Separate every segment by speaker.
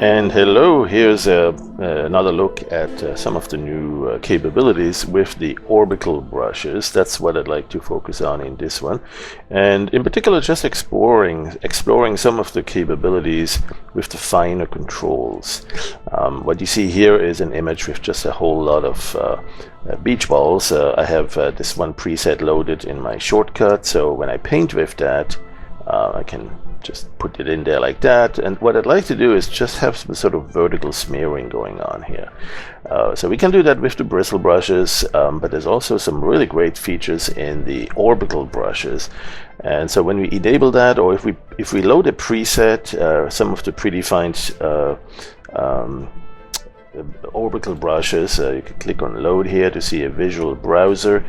Speaker 1: And hello, here's another look at some of the new capabilities with the Orbicle brushes. That's what I'd like to focus on in this one. And in particular, just exploring some of the capabilities with the finer controls. What you see here is an image with just a whole lot of beach balls. I have this one preset loaded in my shortcut, so when I paint with that, I can just put it in there like that. And what I'd like to do is just have some sort of vertical smearing going on here. So we can do that with the bristle brushes, but there's also some really great features in the Orbicle brushes. And so when we enable that, or if we load a preset, some of the predefined Orbicle brushes, you can click on load here to see a visual browser,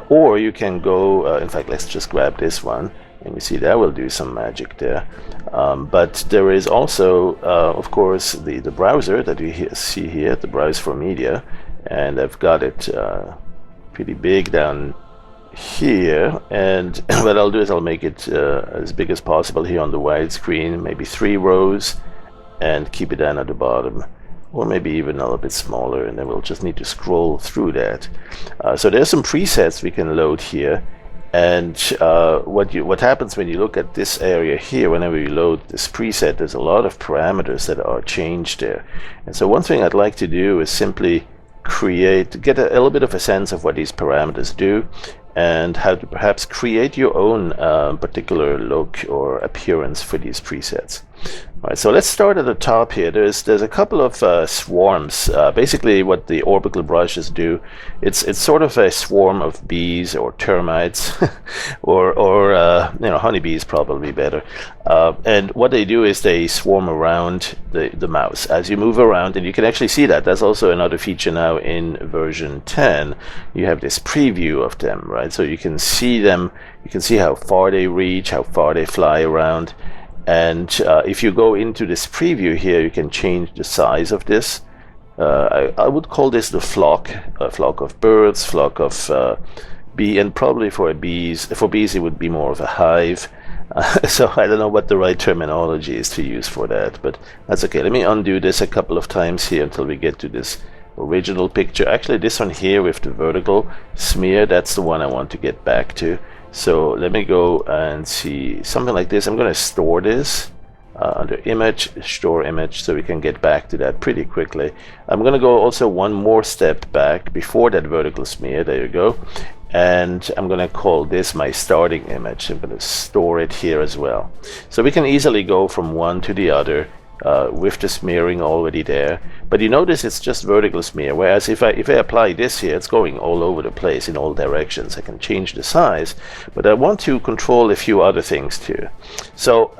Speaker 1: or you can go, in fact, let's just grab this one. And you see that will do some magic there. But there is also, of course, the browser that you see here, the browse for media. And I've got it pretty big down here. And what I'll do is I'll make it as big as possible here on the wide screen, maybe 3 rows, and keep it down at the bottom. Or maybe even a little bit smaller, and then we'll just need to scroll through that. So there's some presets we can load here. And what happens when you look at this area here, whenever you load this preset, there's a lot of parameters that are changed there. And so one thing I'd like to do is simply get a little bit of a sense of what these parameters do, and how to perhaps create your own particular look or appearance for these presets. All right, so let's start at the top here. There's a couple of swarms. Basically, what the Orbicle brushes do, it's sort of a swarm of bees or termites, or honeybees probably better. And what they do is they swarm around the mouse as you move around, and you can actually see that. That's also another feature now in version 10. You have this preview of them, right? So you can see them. You can see how far they reach, how far they fly around. And if you go into this preview here, you can change the size of this. I would call this the flock, a flock of birds, flock of bee, and probably for bees it would be more of a hive. So I don't know what the right terminology is to use for that, but that's okay. Let me undo this a couple of times here until we get to this original picture. Actually, this one here with the vertical smear, that's the one I want to get back to. So let me go and see something like this. I'm going to store this under image, store image, so we can get back to that pretty quickly. I'm going to go also one more step back before that vertical smear. There you go. And I'm going to call this my starting image. I'm going to store it here as well. So we can easily go from one to the other with the smearing already there. But you notice it's just vertical smear, whereas if I apply this here, it's going all over the place in all directions. I can change the size, but I want to control a few other things too. So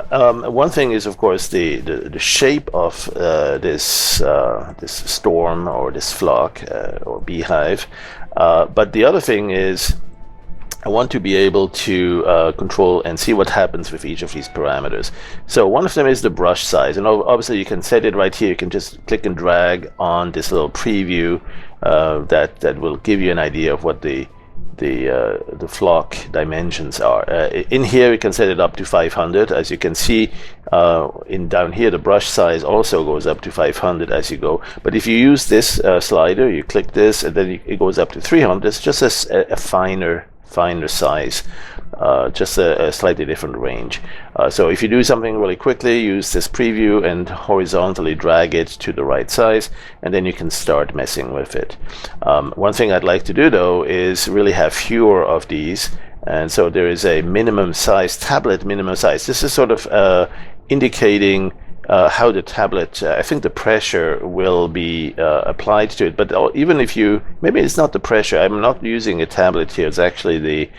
Speaker 1: one thing is, of course, the shape of this storm or this flock or beehive. But the other thing is, I want to be able to control and see what happens with each of these parameters. So one of them is the brush size, and obviously you can set it right here. You can just click and drag on this little preview that will give you an idea of what the flock dimensions are. In here you can set it up to 500. As you can see down here, the brush size also goes up to 500 as you go. But if you use this slider, you click this, and then it goes up to 300. It's just a finer size, just a slightly different range. So if you do something really quickly, use this preview and horizontally drag it to the right size, and then you can start messing with it. One thing I'd like to do though is really have fewer of these, and so there is a minimum size, tablet minimum size. This is sort of indicating how the tablet, I think the pressure will be applied to it. But even if maybe it's not the pressure, I'm not using a tablet here, it's actually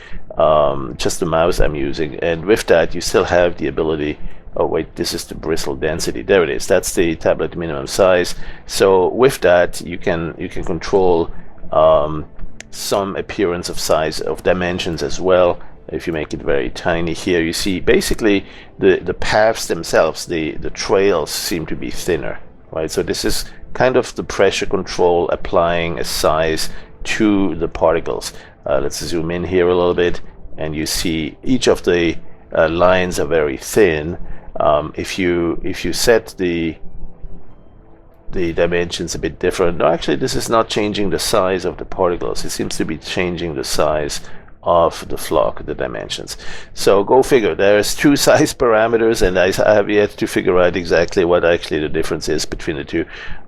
Speaker 1: just the mouse I'm using. And with that, you still have the ability, oh wait, this is the bristle density, there it is, that's the tablet minimum size. So with that, you can control some appearance of size, of dimensions as well. If you make it very tiny here, you see basically the paths themselves, the trails seem to be thinner, right? So this is kind of the pressure control applying a size to the particles. Let's zoom in here a little bit, and you see each of the lines are very thin. If you set the the dimensions a bit different. No, actually, this is not changing the size of the particles. It seems to be changing the size of the flock, the dimensions. So go figure. There's two size parameters, and I have yet to figure out exactly what actually the difference is between the two.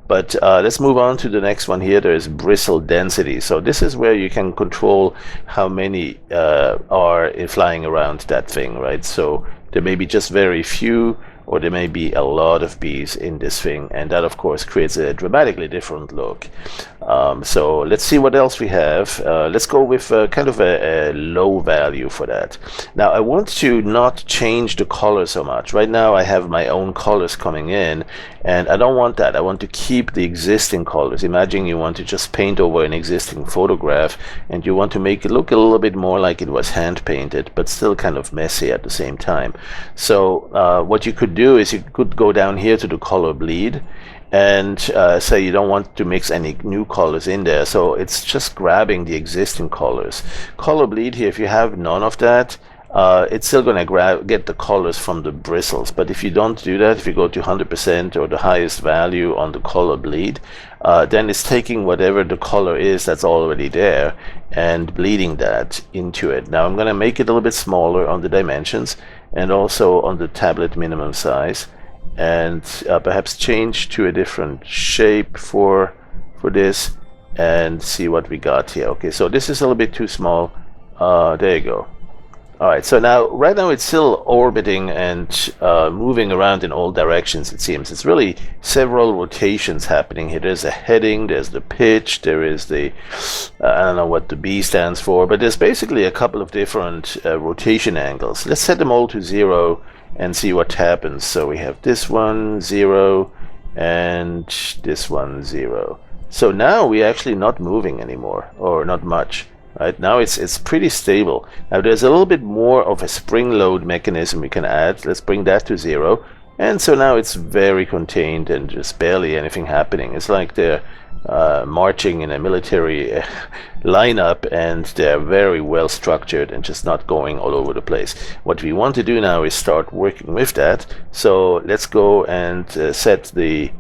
Speaker 1: But let's move on to the next one here. There's bristle density. So this is where you can control how many are flying around that thing, right? So there may be just very few, or there may be a lot of bees in this thing, and that of course creates a dramatically different look. So let's see what else we have. Let's go with kind of a low value for that. Now I want to not change the color so much. Right now I have my own colors coming in, and I don't want that. I want to keep the existing colors. Imagine you want to just paint over an existing photograph, and you want to make it look a little bit more like it was hand painted, but still kind of messy at the same time. So what you could do is you could go down here to the color bleed, and say you don't want to mix any new colors in there, so it's just grabbing the existing colors. Color bleed here, if you have none of that, it's still going to get the colors from the bristles. But if you don't do that, if you go to 100% or the highest value on the color bleed, then it's taking whatever the color is that's already there and bleeding that into it. Now I'm going to make it a little bit smaller on the dimensions and also on the tablet minimum size, and perhaps change to a different shape for this, and see what we got here. Okay, so this is a little bit too small. There you go. Alright, so right now it's still orbiting and moving around in all directions, it seems. It's really several rotations happening here. There's a heading, there's the pitch, there is the, I don't know what the B stands for, but there's basically a couple of different rotation angles. Let's set them all to 0 and see what happens. So we have this one 0 and this one 0. So now we're actually not moving anymore, or not much. Right now it's pretty stable. Now there's a little bit more of a spring load mechanism we can add. Let's bring that to 0, and so now it's very contained and just barely anything happening. It's like they're marching in a military lineup, and they're very well structured and just not going all over the place. What we want to do now is start working with that. So let's go and set the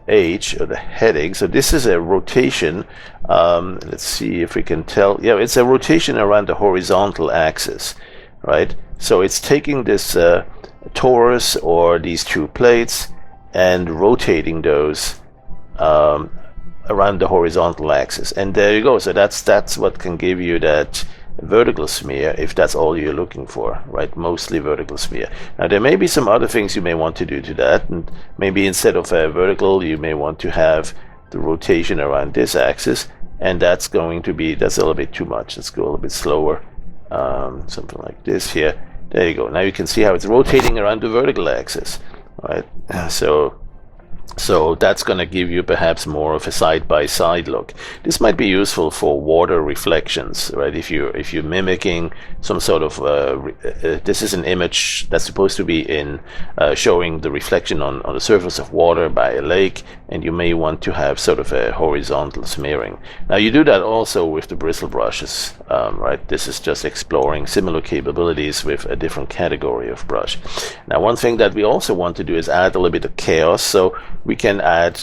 Speaker 1: H, or the heading. So this is a rotation. Let's see if we can tell. Yeah, it's a rotation around the horizontal axis, right? So it's taking this torus, or these two plates, and rotating those around the horizontal axis, and there you go. So that's what can give you that vertical smear, if that's all you're looking for, right? Mostly vertical smear. Now there may be some other things you may want to do to that, and maybe instead of a vertical you may want to have the rotation around this axis, and that's a little bit too much. Let's go a little bit slower, something like this here. There you go. Now you can see how it's rotating around the vertical axis, right? So that's going to give you perhaps more of a side-by-side look. This might be useful for water reflections, right? If you're mimicking some sort of this is an image that's supposed to be in showing the reflection on the surface of water by a lake, and you may want to have sort of a horizontal smearing. Now you do that also with the bristle brushes, right? This is just exploring similar capabilities with a different category of brush. Now one thing that we also want to do is add a little bit of chaos. So we can add,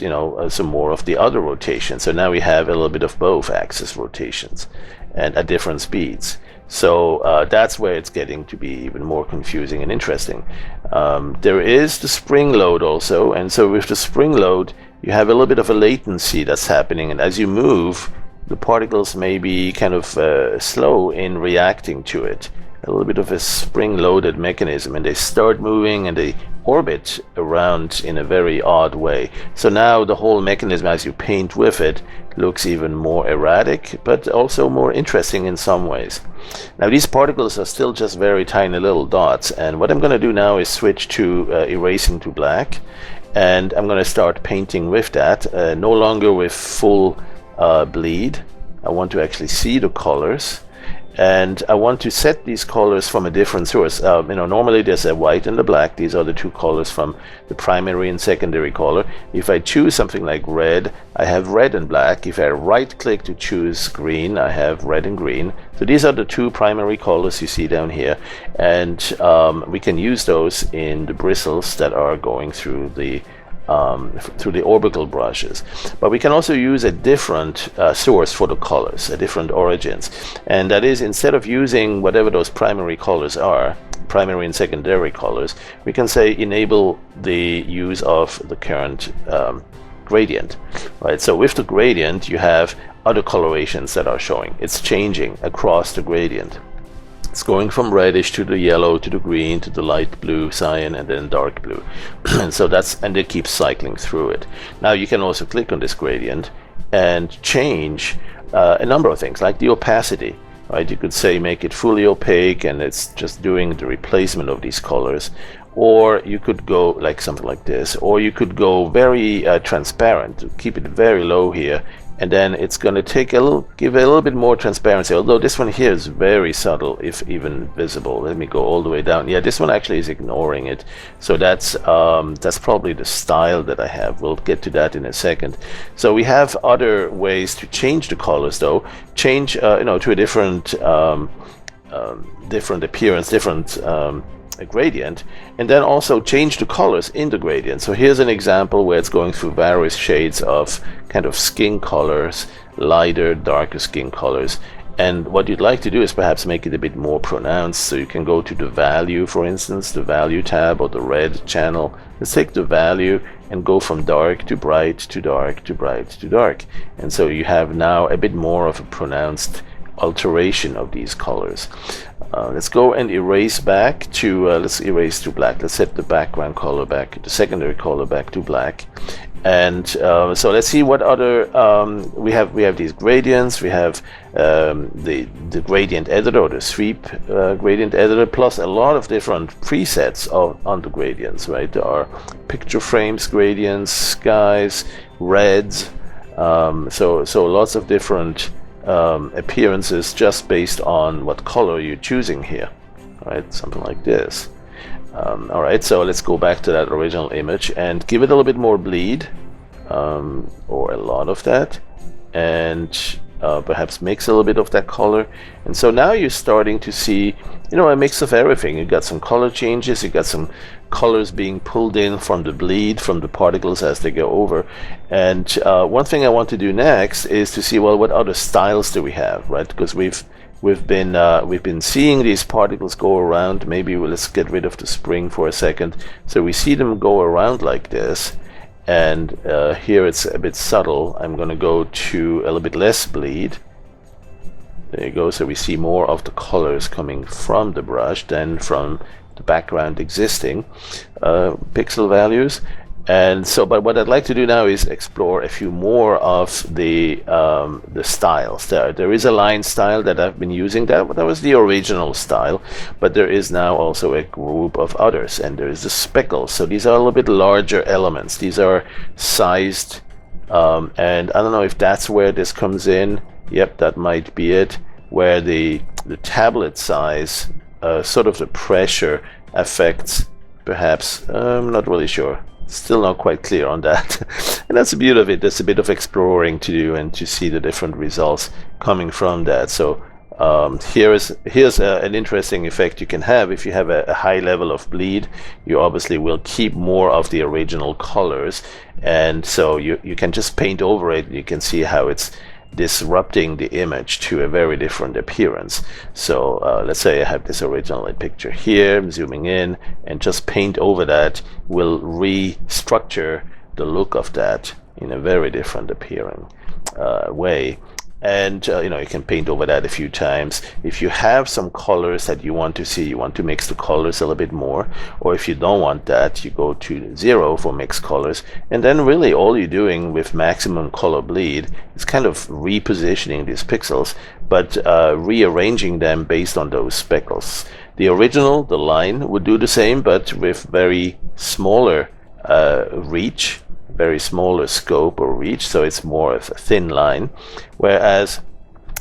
Speaker 1: some more of the other rotation. So now we have a little bit of both axis rotations, and at different speeds. So that's where it's getting to be even more confusing and interesting. There is the spring load also, and so with the spring load you have a little bit of a latency that's happening, and as you move, the particles may be kind of slow in reacting to it. A little bit of a spring-loaded mechanism, and they start moving and they orbit around in a very odd way. So now the whole mechanism, as you paint with it, looks even more erratic, but also more interesting in some ways. Now these particles are still just very tiny little dots, and what I'm going to do now is switch to erasing to black, and I'm going to start painting with that, no longer with full bleed. I want to actually see the colors. And I want to set these colors from a different source. Normally there's a white and a black. These are the two colors from the primary and secondary color. If I choose something like red, I have red and black. If I right click to choose green, I have red and green. So these are the two primary colors you see down here. And we can use those in the bristles that are going through the through the orbicle brushes. But we can also use a different source for the colors, a different origins. And that is, instead of using whatever those primary colors are, primary and secondary colors, we can say enable the use of the current gradient, right? So with the gradient, you have other colorations that are showing. It's changing across the gradient. It's going from reddish to the yellow to the green to the light blue, cyan, and then dark blue. And so and it keeps cycling through it. Now you can also click on this gradient and change a number of things, like the opacity, right? You could say make it fully opaque and it's just doing the replacement of these colors. Or you could go like something like this, or you could go very transparent, keep it very low here, and then it's going to give a little bit more transparency, although this one here is very subtle, if even visible. Let me go all the way down. Yeah, this one actually is ignoring it, so that's probably the style that I have. We'll get to that in a second. So we have other ways to change the colors, though. Change to a different appearance, different a gradient, and then also change the colors in the gradient. So here's an example where it's going through various shades of kind of skin colors, lighter, darker skin colors. And what you'd like to do is perhaps make it a bit more pronounced. So you can go to the value, for instance, the value tab or the red channel. Let's take the value and go from dark to bright to dark to bright to dark. And so you have now a bit more of a pronounced alteration of these colors. Let's go and erase back to let's erase to black. Let's set the background color back, the secondary color back to black. And so let's see what other we have. We have these gradients. We have the gradient editor, or the sweep gradient editor, plus a lot of different presets on the gradients. Right, there are picture frames gradients, skies, reds. So lots of different appearances just based on what color you're choosing here, right? Something like this. All right, so let's go back to that original image and give it a little bit more bleed, or a lot of that, and perhaps mix a little bit of that color. And so now you're starting to see, a mix of everything. You got some color changes, you got some colors being pulled in from the bleed, from the particles as they go over. And one thing I want to do next is to see, well, what other styles do we have, right? Because we've been seeing these particles go around. Maybe let's get rid of the spring for a second. So we see them go around like this. And here it's a bit subtle. I'm going to go to a little bit less bleed. There you go. So we see more of the colors coming from the brush than from the background existing pixel values. And so, but what I'd like to do now is explore a few more of the styles. There is a line style that I've been using. That was the original style, but there is now also a group of others, and there is the speckles. So these are a little bit larger elements. These are sized, and I don't know if that's where this comes in. Yep, that might be it. Where the tablet size, sort of the pressure affects, perhaps. I'm not really sure. Still not quite clear on that. And that's the beauty of it. There's a bit of exploring to do and to see the different results coming from that. So here's an interesting effect you can have. If you have a high level of bleed, you obviously will keep more of the original colors, and so you can just paint over it. You can see how it's disrupting the image to a very different appearance. So let's say I have this original picture here. I'm zooming in, and just paint over that will restructure the look of that in a very different appearing way. And you can paint over that a few times. If you have some colors that you want to see, you want to mix the colors a little bit more, or if you don't want that, you go to 0 for mixed colors. And then really all you're doing with maximum color bleed is kind of repositioning these pixels, but rearranging them based on those speckles. The original, the line, would do the same, but with very smaller reach, very smaller scope or reach, so it's more of a thin line. Whereas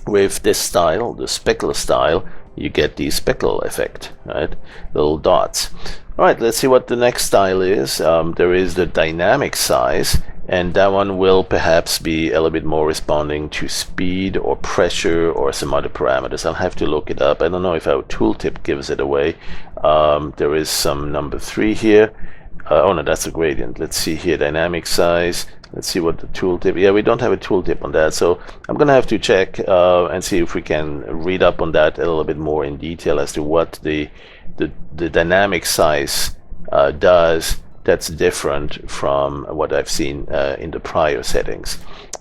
Speaker 1: with this style, the speckle style, you get the speckle effect, right? Little dots. All right, let's see what the next style is. There is the dynamic size, and that one will perhaps be a little bit more responding to speed or pressure or some other parameters. I'll have to look it up. I don't know if our tooltip gives it away. There is some number 3 here. Oh no, that's a gradient. Let's see here, dynamic size. Let's see what the tooltip. Yeah, we don't have a tooltip on that, so I'm gonna have to check and see if we can read up on that a little bit more in detail as to what the dynamic size does. That's different from what I've seen in the prior settings.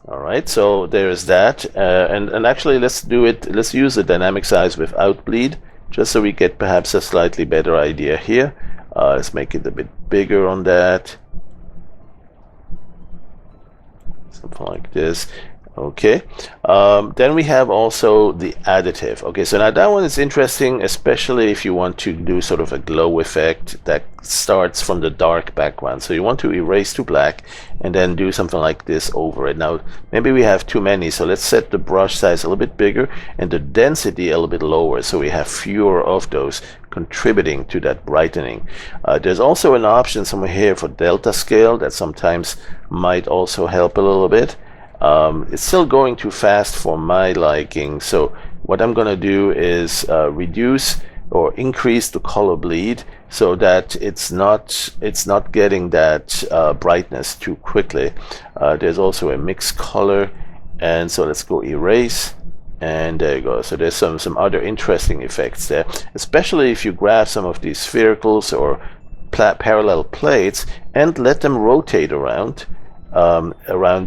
Speaker 1: All right, so there's that, and actually let's do it. Let's use the dynamic size without bleed, just so we get perhaps a slightly better idea here. Let's make it a bit bigger on that. Something like this. Okay. Then we have also the additive. Okay, so now that one is interesting, especially if you want to do sort of a glow effect that starts from the dark background. So you want to erase to black and then do something like this over it. Now, maybe we have too many, so let's set the brush size a little bit bigger and the density a little bit lower, so we have fewer of those contributing to that brightening. There's also an option somewhere here for delta scale that sometimes might also help a little bit. It's still going too fast for my liking, so what I'm gonna do is reduce or increase the color bleed so that it's not getting that brightness too quickly. There's also a mix color, and so let's go erase, and there you go. So there's some other interesting effects there, especially if you grab some of these sphericals or parallel plates and let them rotate around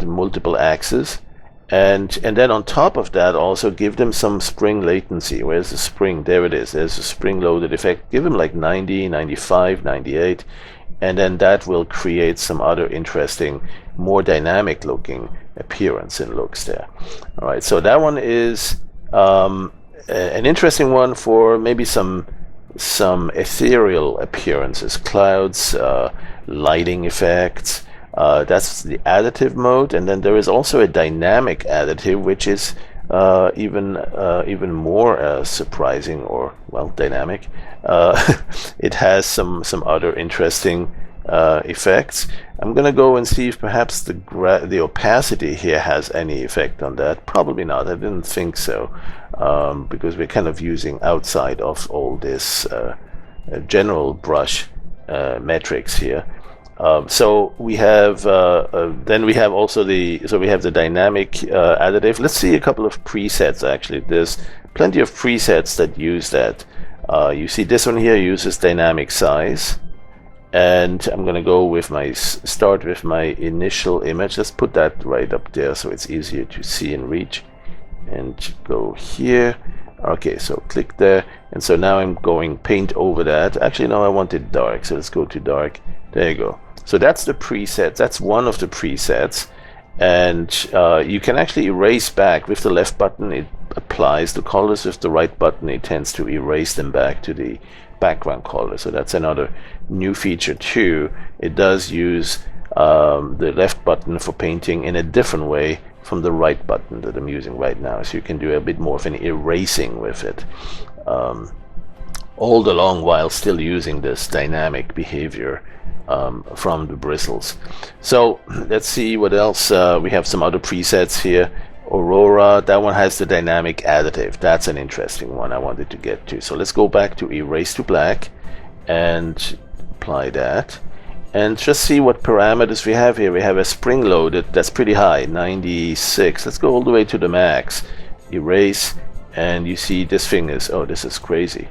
Speaker 1: multiple axes, and then on top of that also give them some spring latency. Where's the spring? There it is. There's a spring loaded effect. Give them like 90, 95, 98, and then that will create some other interesting, more dynamic looking appearance and looks there. All right, so that one is an interesting one for maybe some ethereal appearances, clouds, lighting effects. That's the additive mode, and then there is also a dynamic additive, which is even more surprising, or well, dynamic. It has some other interesting effects. I'm gonna go and see if perhaps the opacity here has any effect on that. Probably not. I didn't think so, because we're kind of using outside of all this general brush metrics here. So we have then we have also we have the dynamic additive. Let's see a couple of presets. Actually, there's plenty of presets that use that. You see this one here uses dynamic size, and I'm gonna go with start with my initial image. Let's put that right up there so it's easier to see and reach, and go here. Okay, so click there, and so now I'm going paint over that. Actually, no, I want it dark, so let's go to dark. There you go. So that's the preset. That's one of the presets, and you can actually erase back with the left button. It applies the colors. With the right button, it tends to erase them back to the background color. So that's another new feature too. It does use the left button for painting in a different way from the right button that I'm using right now. So you can do a bit more of an erasing with it, all the long while still using this dynamic behavior from the bristles. So let's see what else. We have some other presets here. Aurora, that one has the dynamic additive. That's an interesting one I wanted to get to. So let's go back to erase to black and apply that, and just see what parameters we have here. We have a spring loaded that's pretty high, 96. Let's go all the way to the max, erase, and you see this thing is, oh, this is crazy.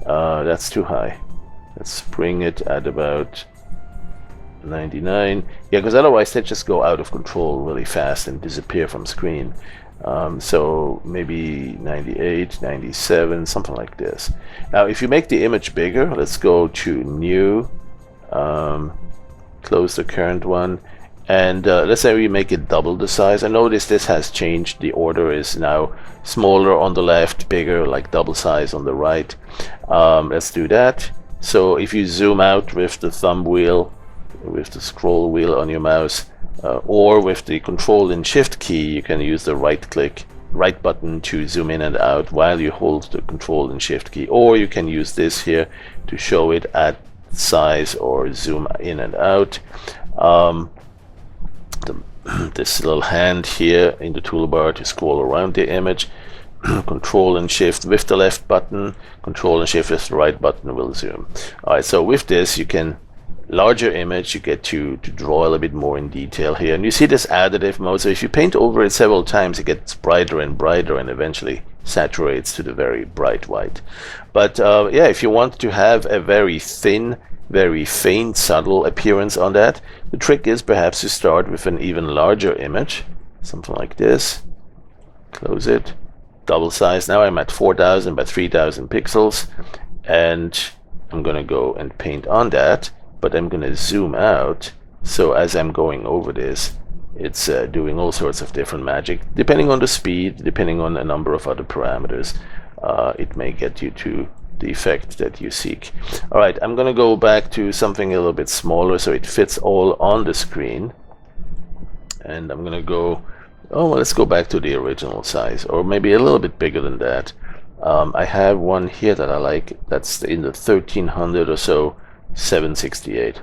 Speaker 1: That's too high. Let's bring it at about 99. Yeah, because otherwise they just go out of control really fast and disappear from screen. So maybe 98, 97, something like this. Now if you make the image bigger, let's go to new, close the current one, and let's say we make it double the size. I notice this has changed. The order is now smaller on the left, bigger, like double size on the right. Let's do that. So if you zoom out with the thumb wheel, with the scroll wheel on your mouse, or with the Control and Shift key, you can use the right button to zoom in and out while you hold the Control and Shift key, or you can use this here to show it at size or zoom in and out. This little hand here in the toolbar to scroll around the image. Control and Shift with the left button, Control and Shift with the right button will zoom. Alright, so with this you can larger image, you get to draw a little bit more in detail here. And you see this additive mode, so if you paint over it several times, it gets brighter and brighter and eventually saturates to the very bright white. But yeah, if you want to have a very thin, very faint, subtle appearance on that, the trick is perhaps to start with an even larger image, something like this. Close it, double size. Now I'm at 4000 by 3000 pixels, and I'm gonna go and paint on that, but I'm gonna zoom out, so as I'm going over this, it's doing all sorts of different magic. Depending on the speed, depending on a number of other parameters, it may get you to the effect that you seek. Alright, I'm gonna go back to something a little bit smaller so it fits all on the screen. And I'm gonna go, oh, well, let's go back to the original size, or maybe a little bit bigger than that. I have one here that I like, that's in the 1300 or so, 768.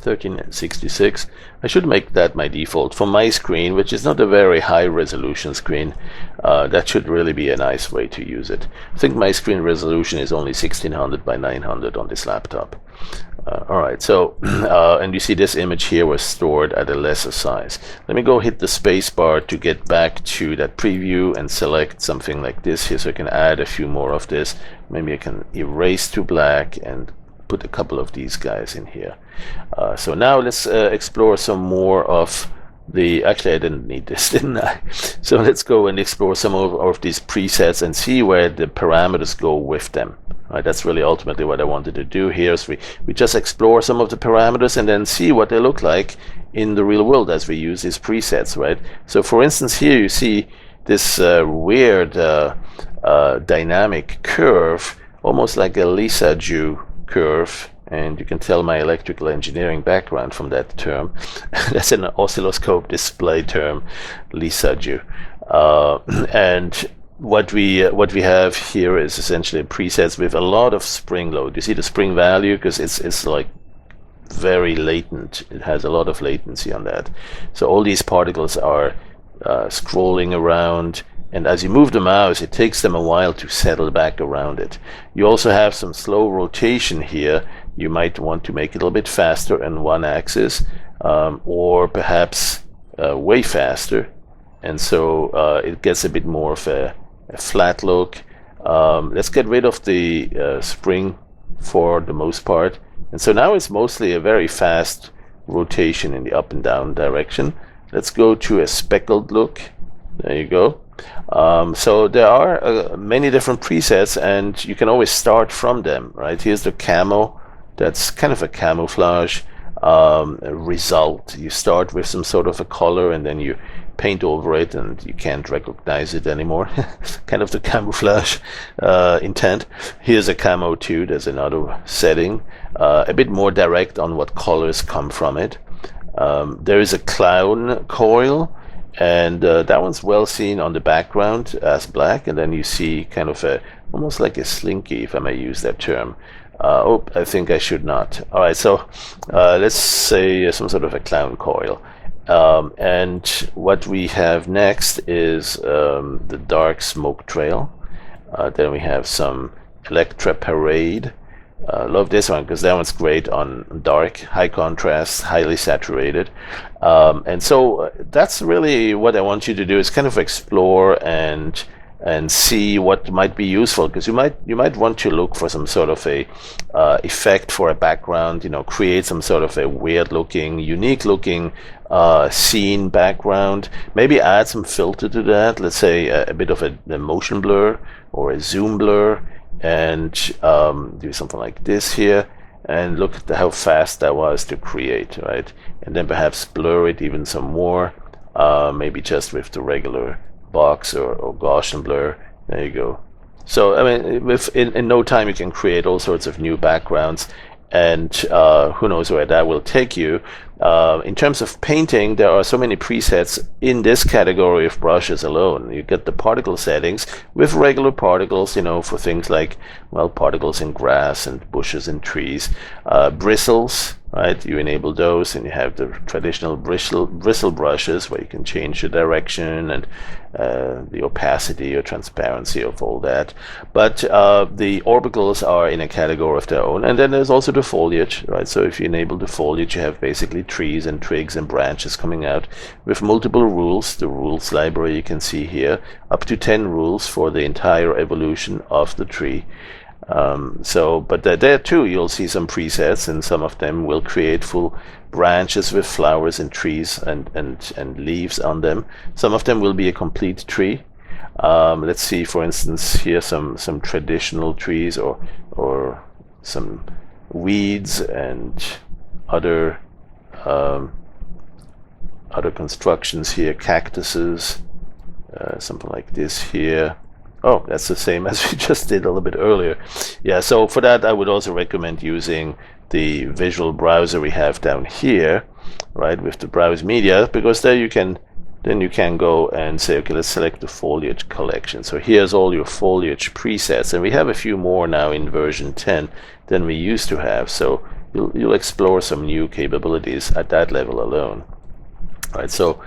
Speaker 1: 1366. I should make that my default for my screen, which is not a very high resolution screen. That should really be a nice way to use it. I think my screen resolution is only 1600 by 900 on this laptop. Alright, so and you see this image here was stored at a lesser size. Let me go hit the space bar to get back to that preview and select something like this here, so I can add a few more of this. Maybe I can erase to black and put a couple of these guys in here. So now let's explore some more of the, actually I didn't need this, didn't I? So let's go and explore some of these presets and see where the parameters go with them. Right, that's really ultimately what I wanted to do here, is we just explore some of the parameters and then see what they look like in the real world as we use these presets, right? So for instance, here you see this weird dynamic curve, almost like a Lissajous curve, and you can tell my electrical engineering background from that term. That's an oscilloscope display term, Lissajous. And what we have here is essentially presets with a lot of spring load. You see the spring value, because it's like very latent. It has a lot of latency on that. So all these particles are scrolling around, and as you move the mouse, it takes them a while to settle back around it. You also have some slow rotation here. You might want to make it a little bit faster on one axis, or perhaps way faster, and so it gets a bit more of a flat look. Let's get rid of the spring for the most part, and so now it's mostly a very fast rotation in the up and down direction. Let's go to a speckled look. There you go. So there are many different presets, and you can always start from them, right? Here's the camo. That's kind of a camouflage result. You start with some sort of a color and then you paint over it and you can't recognize it anymore. Kind of the camouflage intent. Here's a camo 2. There's another setting, a bit more direct on what colors come from it. There is a clown coil, and that one's well seen on the background as black, and then you see kind of a almost like a slinky, if I may use that term. Oh, I think I should not. Alright, so let's say some sort of a clown coil. And what we have next is the dark smoke trail. Then we have some Electra Parade. Love this one because that one's great on dark, high contrast, highly saturated. And so that's really what I want you to do, is kind of explore and see what might be useful, because you might want to look for some sort of a effect for a background, you know, create some sort of a weird looking, unique looking scene background, maybe add some filter to that, let's say a bit of a motion blur or a zoom blur, and do something like this here, and look at how fast that was to create, right? And then perhaps blur it even some more, maybe just with the regular box or Gaussian blur. There you go. So I mean, in no time you can create all sorts of new backgrounds, and who knows where that will take you. In terms of painting, there are so many presets in this category of brushes alone. You get the particle settings with regular particles, you know, for things like, well, particles in grass and bushes and trees. Bristles, right? You enable those, and you have the traditional bristle brushes where you can change the direction and the opacity or transparency of all that. But the orbicles are in a category of their own. And then there's also the foliage, right? So if you enable the foliage, you have basically trees and twigs and branches coming out with multiple rules. The rules library you can see here, up to 10 rules for the entire evolution of the tree. But there too you'll see some presets, and some of them will create full branches with flowers and trees and leaves on them. Some of them will be a complete tree. Let's see, for instance, here some traditional trees or some weeds and other constructions here, cactuses, something like this here. Oh, that's the same as we just did a little bit earlier. Yeah, so for that I would also recommend using the visual browser we have down here, right, with the browse media, because there you can go and say, okay, let's select the foliage collection. So here's all your foliage presets, and we have a few more now in version 10 than we used to have, so you'll explore some new capabilities at that level alone. All right, so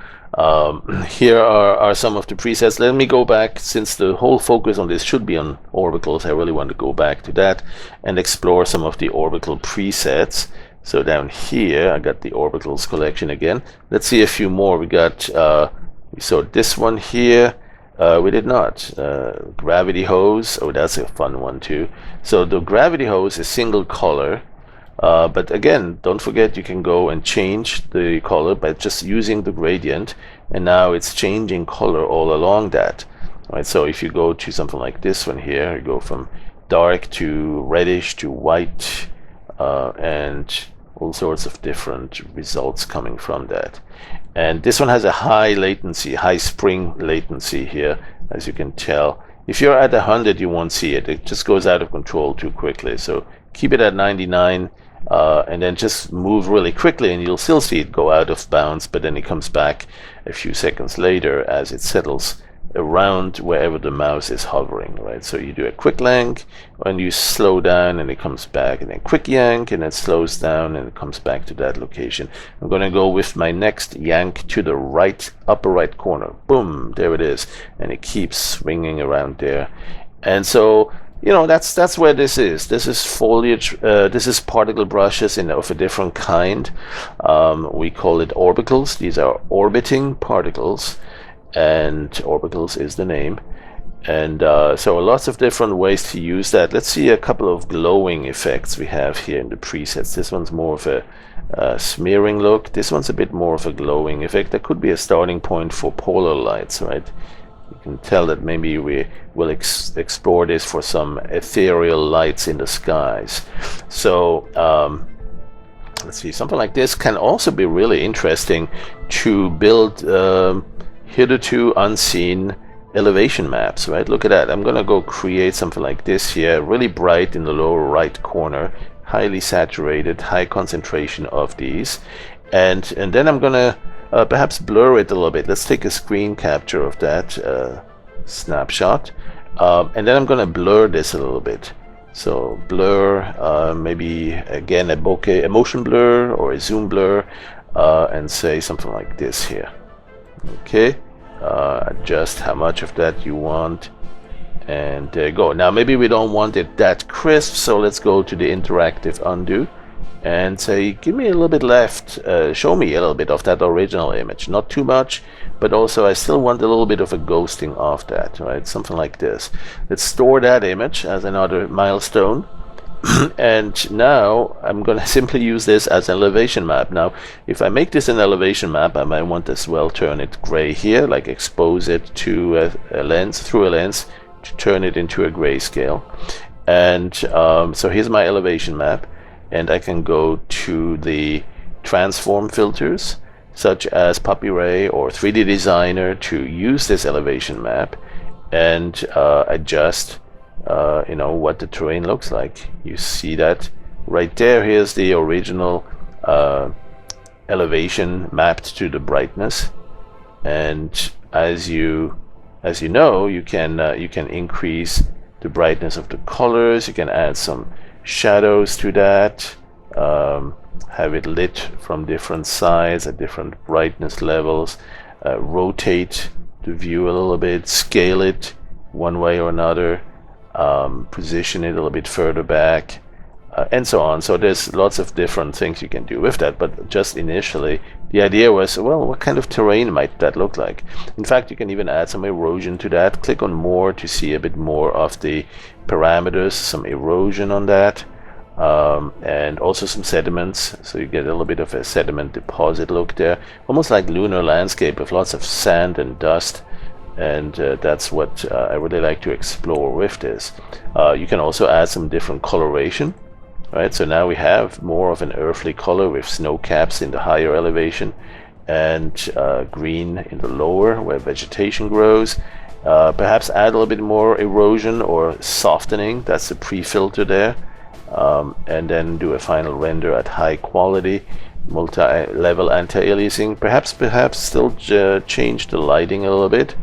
Speaker 1: here are some of the presets. Let me go back, since the whole focus on this should be on orbicles. I really want to go back to that and explore some of the orbicle presets. So down here I got the orbicles collection again. Let's see a few more. We got we saw this one here. We did not. Gravity hose. Oh, that's a fun one too. So the gravity hose is single color. But again, don't forget you can go and change the color by just using the gradient, and now it's changing color all along that. Right, so if you go to something like this one here, you go from dark to reddish to white, and all sorts of different results coming from that. And this one has a high latency, high spring latency here, as you can tell. If you're at 100, you won't see it. It just goes out of control too quickly. So keep it at 99. And then just move really quickly, and you'll still see it go out of bounds, but then it comes back a few seconds later as it settles around wherever the mouse is hovering, right? So you do a quick yank and you slow down and it comes back, and then quick yank and it slows down and it comes back to that location. I'm going to go with my next yank to the right, upper right corner. Boom, there it is, and it keeps swinging around there. And so, you know, that's where this is. This is foliage. This is particle brushes of a different kind. We call it orbicles. These are orbiting particles, and orbicles is the name. And so lots of different ways to use that. Let's see a couple of glowing effects we have here in the presets. This one's more of a smearing look. This one's a bit more of a glowing effect. That could be a starting point for polar lights, right? You can tell that maybe we will explore this for some ethereal lights in the skies. So let's see, something like this can also be really interesting to build hitherto unseen elevation maps, right? Look at that. I'm gonna go create something like this here, really bright in the lower right corner, highly saturated, high concentration of these, and then I'm gonna perhaps blur it a little bit. Let's take a screen capture of that snapshot, and then I'm going to blur this a little bit. So blur, maybe again a bokeh, a motion blur or a zoom blur, and say something like this here. Okay, adjust how much of that you want, and there you go. Now maybe we don't want it that crisp, so let's go to the interactive undo and say, give me a little bit left, show me a little bit of that original image. Not too much, but also I still want a little bit of a ghosting of that, right? Something like this. Let's store that image as another milestone. And now I'm going to simply use this as an elevation map. Now, if I make this an elevation map, I might want as well turn it gray here, like expose it to a lens, through a lens, to turn it into a grayscale. And so here's my elevation map. And I can go to the transform filters, such as Puppy Ray or 3D Designer, to use this elevation map and adjust, you know, what the terrain looks like. You see that right there. Here's the original elevation mapped to the brightness. And as you know, you can increase the brightness of the colors. You can add some shadows to that, have it lit from different sides at different brightness levels, rotate the view a little bit, scale it one way or another, position it a little bit further back, and so on. So there's lots of different things you can do with that, but just initially the idea was, well, what kind of terrain might that look like? In fact, you can even add some erosion to that. Click on more to see a bit more of the parameters, some erosion on that, and also some sediments, so you get a little bit of a sediment deposit look there, almost like lunar landscape with lots of sand and dust. And that's what I really like to explore with this. You can also add some different coloration. Right, so now we have more of an earthly color with snow caps in the higher elevation and green in the lower where vegetation grows. Perhaps add a little bit more erosion or softening. That's the pre-filter there. And then do a final render at high quality, multi-level anti-aliasing. Perhaps still change the lighting a little bit.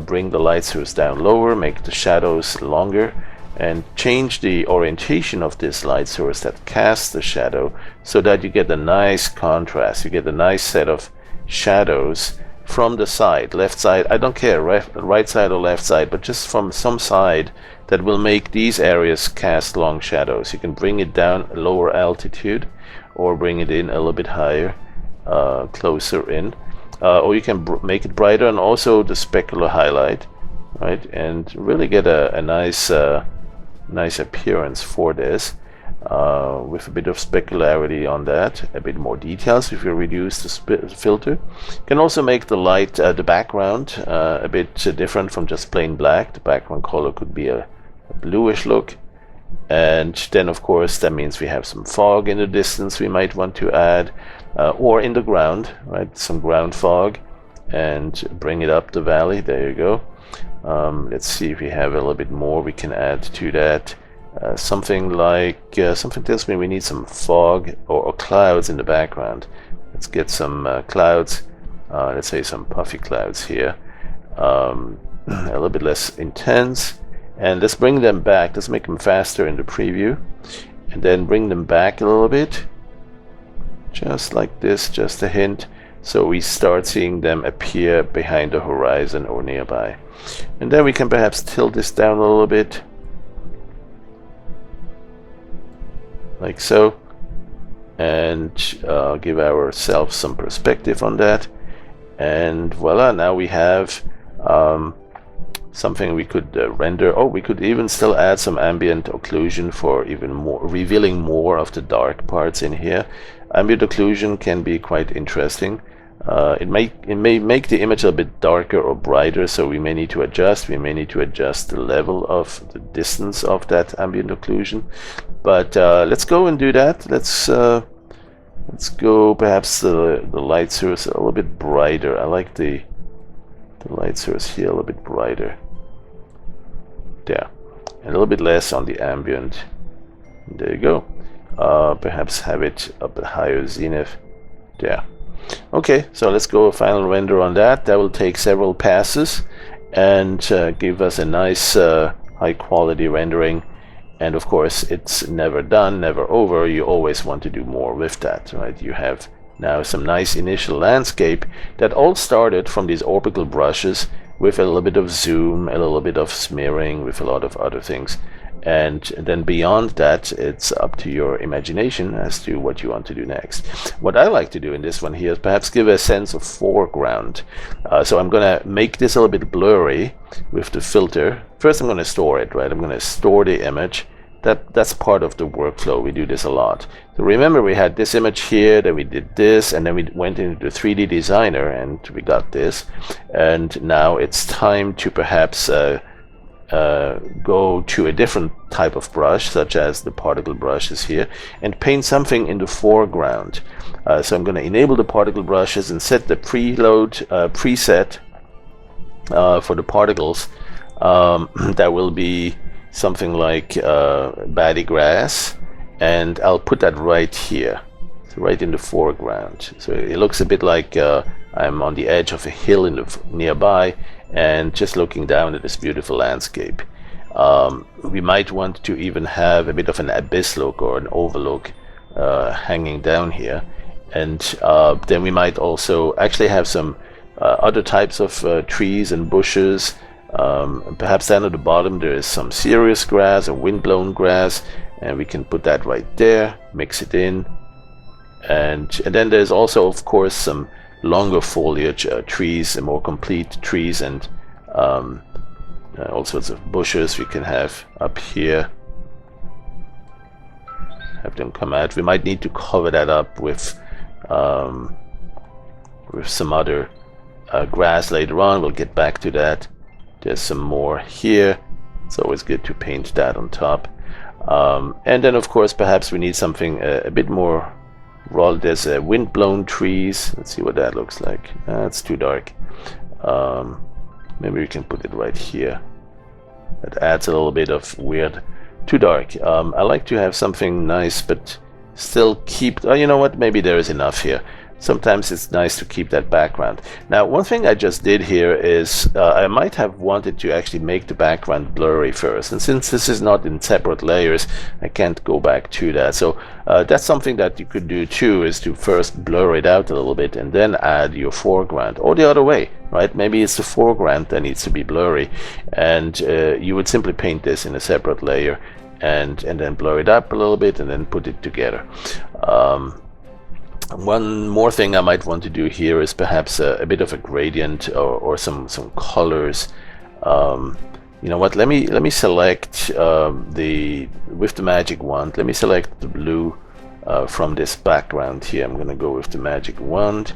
Speaker 1: Bring the light source down lower, make the shadows longer, and change the orientation of this light source that casts the shadow so that you get a nice contrast. You get a nice set of shadows from the side, left side, I don't care, right side or left side, but just from some side that will make these areas cast long shadows. You can bring it down a lower altitude or bring it in a little bit higher, closer in, or you can make it brighter, and also the specular highlight, right, and really get a nice nice appearance for this, with a bit of specularity on that, a bit more details if you reduce the filter. You can also make the light, the background, a bit different from just plain black. The background color could be a bluish look, and then of course that means we have some fog in the distance we might want to add, or in the ground, right, some ground fog, and bring it up the valley. There you go. Let's see if we have a little bit more we can add to that. Something like, something tells me we need some fog or clouds in the background. Let's get some clouds, let's say some puffy clouds here, a little bit less intense, and let's bring them back. Let's make them faster in the preview, and then bring them back a little bit, just like this, just a hint, so we start seeing them appear behind the horizon or nearby. And then we can perhaps tilt this down a little bit, like so, and give ourselves some perspective on that. And voila, now we have something we could render. Oh, we could even still add some ambient occlusion for even more, revealing more of the dark parts in here. Ambient occlusion can be quite interesting. It may make the image a bit darker or brighter, so we may need to adjust. We may need to adjust the level of the distance of that ambient occlusion. But let's go and do that. Let's go perhaps the light source a little bit brighter. I like the light source here a little bit brighter. There, and a little bit less on the ambient. There you go. Perhaps have it up at higher zenith. There. Okay, so let's go a final render on that. That will take several passes and give us a nice high quality rendering. And of course, it's never done, never over. You always want to do more with that, right? You have now some nice initial landscape that all started from these orbicle brushes with a little bit of zoom, a little bit of smearing, with a lot of other things. And then beyond that, it's up to your imagination as to what you want to do next. What I like to do in this one here is perhaps give a sense of foreground. So I'm going to make this a little bit blurry with the filter. First, I'm going to store it, right? I'm going to store the image. That's part of the workflow. We do this a lot. So remember, we had this image here, then we did this, and then we went into the 3D designer and we got this. And now it's time to perhaps go to a different type of brush, such as the particle brushes here, and paint something in the foreground. So I'm going to enable the particle brushes and set the preload preset for the particles. That will be something like batty grass, and I'll put that right here. So right in the foreground. So it looks a bit like I'm on the edge of a hill in the nearby and just looking down at this beautiful landscape. We might want to even have a bit of an abyss look or an overlook hanging down here. And then we might also actually have some other types of trees and bushes. Perhaps down at the bottom there is some serious grass or windblown grass, and we can put that right there, mix it in. And then there's also, of course, some longer foliage trees and more complete trees, and all sorts of bushes we can have up here. Have them come out. We might need to cover that up with some other grass later on. We'll get back to that. There's some more here. It's always good to paint that on top. And then, of course, perhaps we need something a bit more raw. There's windblown trees. Let's see what that looks like. It's too dark. Maybe we can put it right here. That adds a little bit of weird. Too dark. I like to have something nice, but still keep... you know what? Maybe there is enough here. Sometimes it's nice to keep that background. Now, one thing I just did here is I might have wanted to actually make the background blurry first. And since this is not in separate layers, I can't go back to that. So that's something that you could do too, is to first blur it out a little bit and then add your foreground. Or the other way, right? Maybe it's the foreground that needs to be blurry. And you would simply paint this in a separate layer and then blur it up a little bit and then put it together. One more thing I might want to do here is perhaps a bit of a gradient or some colors. You know what? Let me select with the magic wand. Let me select the blue from this background here. I'm going to go with the magic wand.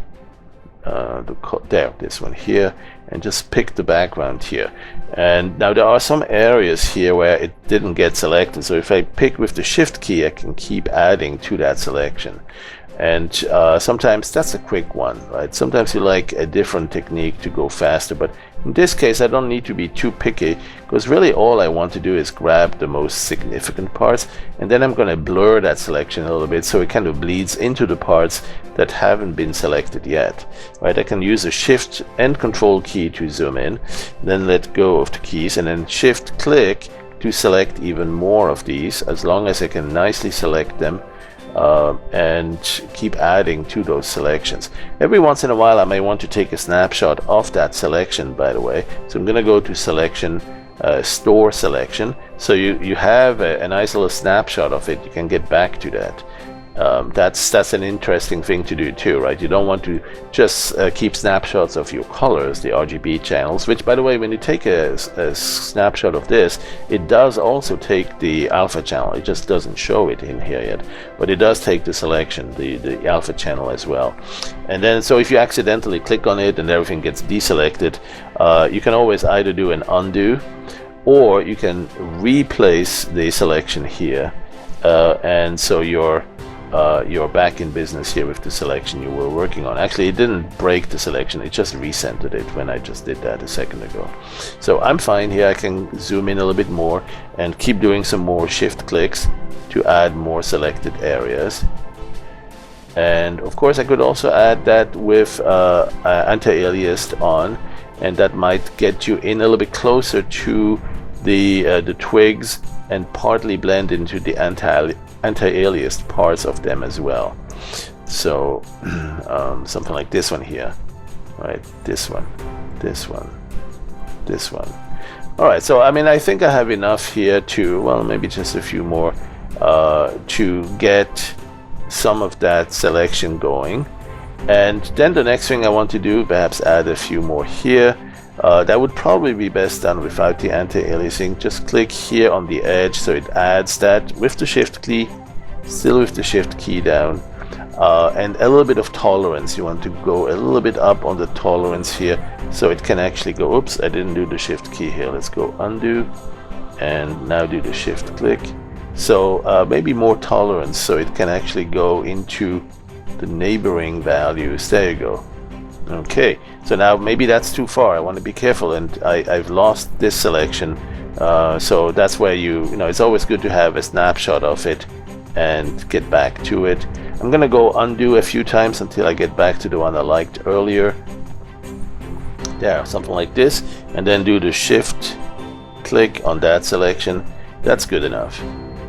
Speaker 1: This one here, and just pick the background here. And now there are some areas here where it didn't get selected. So if I pick with the shift key, I can keep adding to that selection. And sometimes that's a quick one, right? Sometimes you like a different technique to go faster, but in this case I don't need to be too picky, because really all I want to do is grab the most significant parts, and then I'm going to blur that selection a little bit so it kind of bleeds into the parts that haven't been selected yet, right? I can use a shift and control key to zoom in, then let go of the keys, and then shift click to select even more of these, as long as I can nicely select them. And keep adding to those selections. Every once in a while I may want to take a snapshot of that selection, by the way. So I'm going to go to selection, store selection, so you have a nice little snapshot of it. You can get back to that. That's an interesting thing to do too, right? You don't want to just keep snapshots of your colors, the RGB channels, which, by the way, when you take a snapshot of this, it does also take the alpha channel. It just doesn't show it in here yet, but it does take the selection, the alpha channel as well. And then, so if you accidentally click on it and everything gets deselected, you can always either do an undo, or you can replace the selection here, and so you're back in business here with the selection you were working on. Actually, it didn't break the selection, it just recentered it when I just did that a second ago. So I'm fine here. I can zoom in a little bit more and keep doing some more shift clicks to add more selected areas. And of course I could also add that with anti-aliased on, and that might get you in a little bit closer to the twigs and partly blend into the anti-aliased parts of them as well. So something like this one here, right? This one, this one, this one. All right, so I mean, I think I have enough here to, well, maybe just a few more to get some of that selection going. And then the next thing I want to do, perhaps add a few more here. That would probably be best done without the anti-aliasing. Just click here on the edge so it adds that with the shift key, still with the shift key down, and a little bit of tolerance. You want to go a little bit up on the tolerance here so it can actually go, oops, I didn't do the shift key here. Let's go undo and now do the shift click. So maybe more tolerance so it can actually go into the neighboring values. There you go. Okay, so now maybe that's too far. I want to be careful, and I've lost this selection. So that's where you know, it's always good to have a snapshot of it and get back to it. I'm gonna go undo a few times until I get back to the one I liked earlier. There, something like this, and then do the shift click on that selection. That's good enough.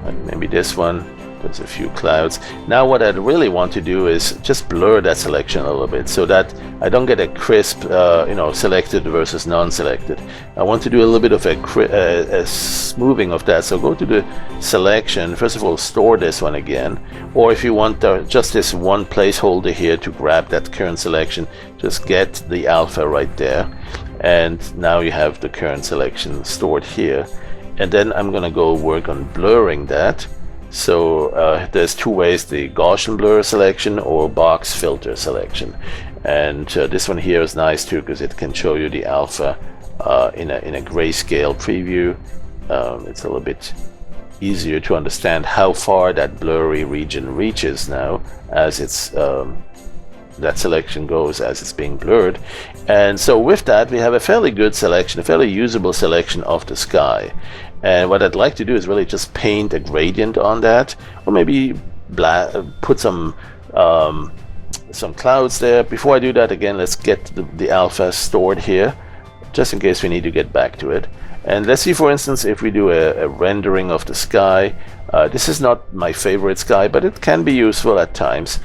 Speaker 1: And maybe this one. There's a few clouds. Now what I really want to do is just blur that selection a little bit so that I don't get a crisp, selected versus non-selected. I want to do a little bit of a smoothing of that. So go to the selection. First of all, store this one again. Or if you want just this one placeholder here to grab that current selection, just get the alpha right there. And now you have the current selection stored here. And then I'm going to go work on blurring that. So there's two ways, the Gaussian blur selection or box filter selection, and this one here is nice too because it can show you the alpha in a grayscale preview. It's a little bit easier to understand how far that blurry region reaches now as it's that selection goes as it's being blurred. And so with that we have a fairly good selection, a fairly usable selection of the sky. And what I'd like to do is really just paint a gradient on that, or maybe put some clouds there. Before I do that, again, let's get the alpha stored here, just in case we need to get back to it. And let's see, for instance, if we do a rendering of the sky. This is not my favorite sky, but it can be useful at times.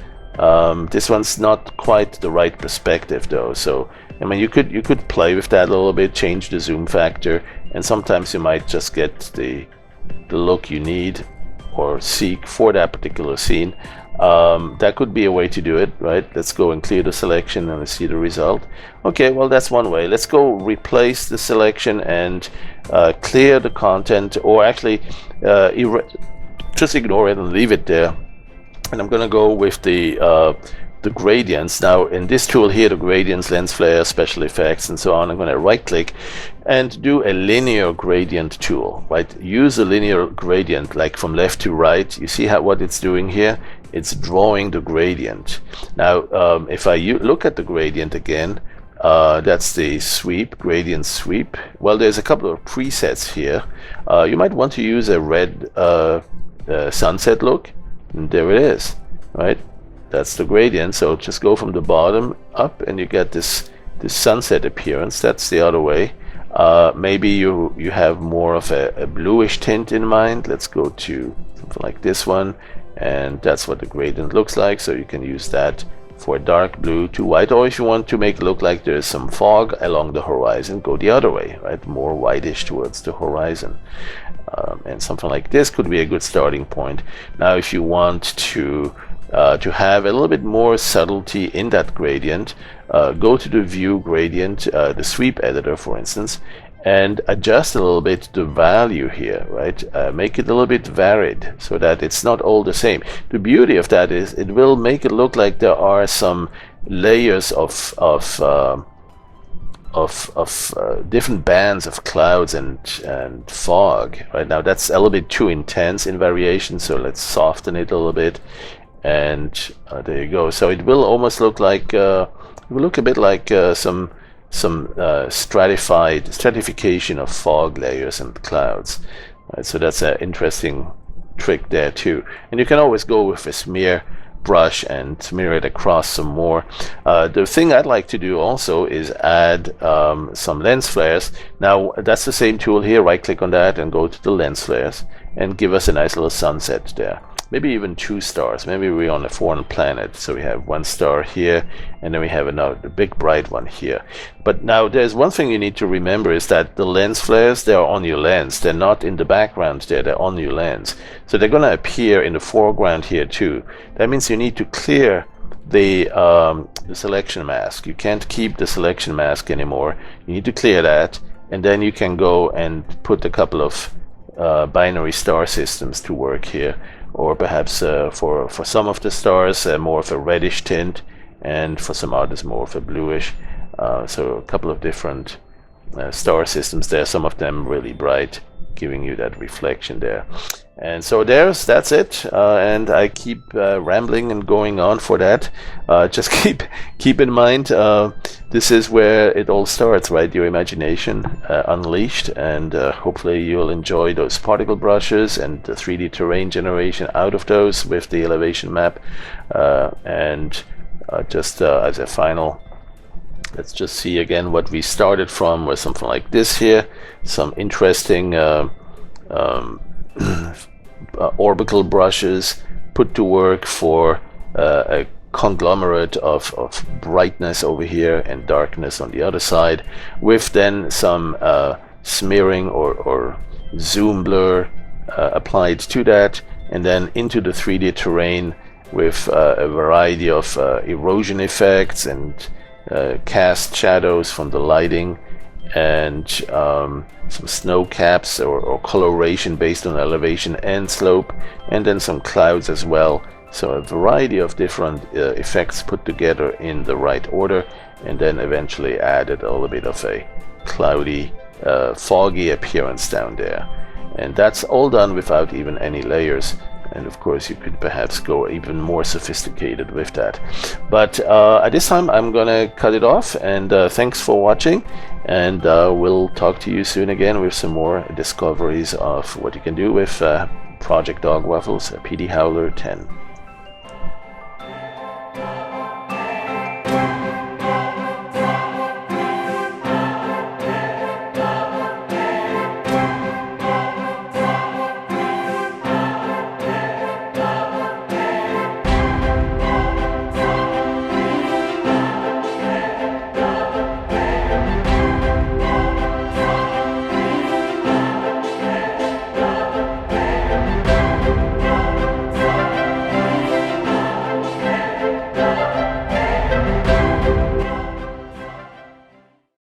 Speaker 1: This one's not quite the right perspective though, so I mean you could play with that a little bit, change the zoom factor, and sometimes you might just get the look you need or seek for that particular scene. That could be a way to do it, right? Let's go and clear the selection and let's see the result. Okay, well that's one way. Let's go replace the selection and clear the content, or actually just ignore it and leave it there. And I'm going to go with the gradients. Now in this tool here, the gradients, lens flare, special effects, and so on, I'm going to right click and do a linear gradient tool, right? Use a linear gradient, like from left to right. You see what it's doing here? It's drawing the gradient. Now if I look at the gradient again, that's the sweep, gradient sweep. Well, there's a couple of presets here. You might want to use a red sunset look. And there it is, right? That's the gradient. So just go from the bottom up and you get this sunset appearance. That's the other way. Maybe you have more of a bluish tint in mind. Let's go to something like this one, and that's what the gradient looks like. So you can use that for dark blue to white, or if you want to make it look like there's some fog along the horizon, go the other way, right? More whitish towards the horizon. And something like this could be a good starting point. Now if you want to have a little bit more subtlety in that gradient, go to the view gradient, the sweep editor for instance, and adjust a little bit the value here, right? Make it a little bit varied so that it's not all the same. The beauty of that is it will make it look like there are some layers of different bands of clouds and fog. Right now that's a little bit too intense in variation, so let's soften it a little bit, and there you go. So it will almost look like it will look a bit like some stratification of fog layers and clouds. Right, so that's an interesting trick there too. And you can always go with a smear brush and smear it across some more. The thing I'd like to do also is add some lens flares. Now that's the same tool here. Right click on that and go to the lens flares and give us a nice little sunset there. Maybe even 2 stars. Maybe we're on a foreign planet, so we have 1 star here, and then we have another big bright one here. But now there's one thing you need to remember is that the lens flares, they're on your lens. They're not in the background there, they're on your lens. So they're going to appear in the foreground here too. That means you need to clear the selection mask. You can't keep the selection mask anymore. You need to clear that, and then you can go and put a couple of binary star systems to work here. Or perhaps for some of the stars more of a reddish tint, and for some others more of a bluish. So a couple of different star systems there, some of them really bright giving you that reflection there. And so that's it, and I keep rambling and going on for that. Just keep in mind, this is where it all starts, right? Your imagination unleashed, and hopefully you'll enjoy those particle brushes and the 3D terrain generation out of those with the elevation map. And just as a final, let's just see again what we started from, was something like this here. Some interesting orbicle brushes put to work for a conglomerate of brightness over here and darkness on the other side, with then some smearing or zoom blur applied to that, and then into the 3D terrain with a variety of erosion effects and cast shadows from the lighting, and some snow caps or coloration based on elevation and slope, and then some clouds as well. So a variety of different effects put together in the right order, and then eventually added a little bit of a cloudy, foggy appearance down there. And that's all done without even any layers. And of course you could perhaps go even more sophisticated with that. But at this time I'm gonna cut it off, and thanks for watching, and we'll talk to you soon again with some more discoveries of what you can do with Project Dog Waffles PD Howler 10.